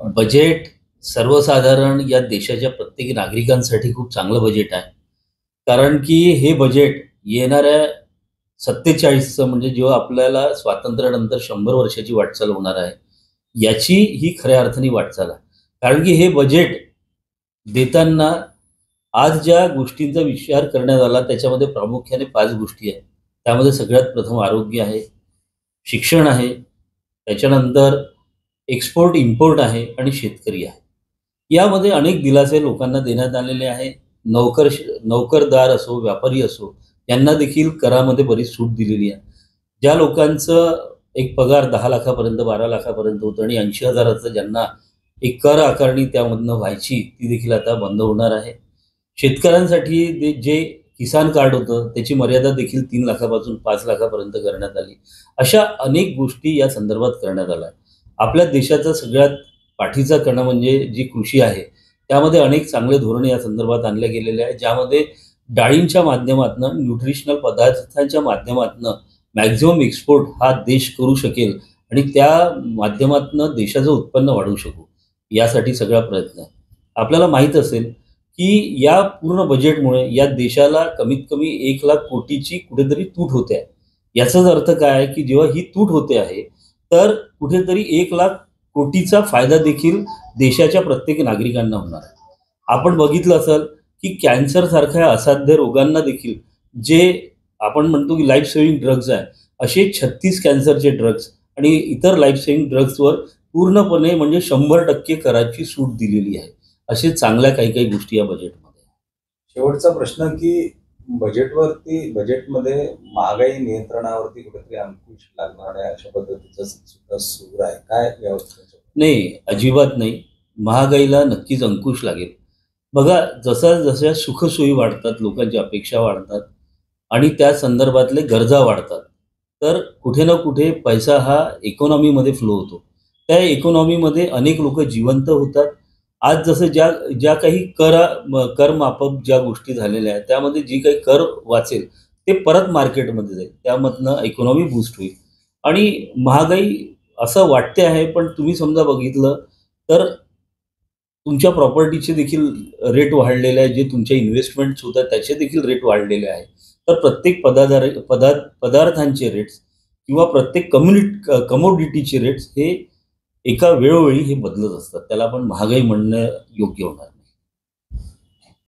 Budget सर्वसाधारण या देशाच्या प्रत्येक नागरिकांसाठी खूप चांगलं बजेट आहे. कारण की हे बजेट येणाऱ्या 47चं म्हणजे जेव्हा आपल्याला स्वातंत्र्यानंतर 100 वर्षाची वाटचाल होणार आहे, याची ही खऱ्या अर्थाने वाटचाल आहे. कारण की हे बजेट देताना आज ज्या गोष्टींचा विचार करण्यात आला त्याच्यामध्ये प्रामुख्याने 5 गोष्टी आहेत. त्यामध्ये सगळ्यात प्रथम आरोग्य आहे, शिक्षण आहे, त्याच्यानंतर एक्सपोर्ट, इम्पोर्ट आहे आणि शेतकरी आहे. यामध्ये अनेक दिलासे लोकांना देण्यात आलेले आहे. नोकरदार असो, व्यापारी असो, यांना देखील करामध्ये बरीच सूट दिलेली आहे. ज्या लोकांचं एक पगार 10 लाखापर्यंत, 12 लाखापर्यंत होतं आणि 80,000चं ज्यांना एक कर आकारणी त्यामधनं व्हायची, ती देखील आता बंद होणार आहे. शेतकऱ्यांसाठी जे किसान कार्ड होतं, त्याची मर्यादा देखील 3 लाखापासून 5 लाखापर्यंत करण्यात आली. अशा अनेक गोष्टी या संदर्भात करण्यात आल्या. आपल्या देशाचा सगळ्यात पाठीचा कणा म्हणजे जी कृषी आहे, त्यामध्ये अनेक चांगले धोरणे या संदर्भात आणले गेलेले आहे, ज्यामध्ये डाळींच्या माध्यमातनं, न्यूट्रिशनल पदार्थांच्या माध्यमातनं मॅक्झिमम एक्सपोर्ट हा देश करू शकेल आणि त्या माध्यमातनं देशाचं उत्पन्न वाढवू शकू, यासाठी सगळा प्रयत्न आहे. आपल्याला माहीत असेल, की या पूर्ण बजेटमुळे या देशाला कमीत कमी 1,00,000 कोटीची कुठेतरी तूट होते आहे. याचाच अर्थ काय आहे, की जेव्हा ही तूट होते आहे, तर कुठेतरी 1,00,000 कोटीचा फायदा देखील देशाच्या प्रत्येक नागरिकांना होणार आहे. आपण बघितलं असेल, की कॅन्सरसारख्या असाध्य रोगांना देखील जे आपण म्हणतो, की लाईफ सेव्हिंग ड्रग्ज आहे, असे 36 कॅन्सरचे ड्रग्ज आणि इतर लाईफ सेव्हिंग ड्रग्जवर पूर्णपणे म्हणजे 100% कराची सूट दिलेली आहे. असे चांगल्या काही गोष्टी या बजेटमध्ये आहेत. शेवटचा प्रश्न की बजेटमध्ये महागाई नियंत्रणावरती कुठेतरी अंकुश लागणार आहे अशा पद्धतीचं सुद्धा सूर आहे. काय यावर नाही, अजिबात नाही. महागाईला नक्कीच अंकुश लागेल. बघा, जशा सुखसोयी वाढतात, लोकांच्या अपेक्षा वाढतात आणि त्या संदर्भातले गरजा वाढतात. तर कुठे ना कुठे पैसा हा इकॉनॉमीमध्ये फ्लो होतो. त्या इकॉनॉमीमध्ये अनेक लोकं जिवंत होतात. आज जसं ज्या ज्या काही करमाफक ज्या गोष्टी झालेल्या आहेत, त्यामध्ये जी काही कर वाचेल, ते परत मार्केटमध्ये जाईल. त्यामधनं इकॉनॉमी बूस्ट होईल आणि महागाई असं वाटते आहे, पण तुम्ही समजा बघितलं तर तुमच्या प्रॉपर्टीचे देखील रेट वाढलेले आहे. जे तुमच्या इन्व्हेस्टमेंट्स होतात त्याचे देखील रेट वाढलेले आहे. तर प्रत्येक पदार्थांचे रेट्स किंवा प्रत्येक कमोडिटीचे रेट्स हे एका वेळोवेळी हे बदलत असतात. त्याला आपण महागाई म्हणणं योग्य होणार.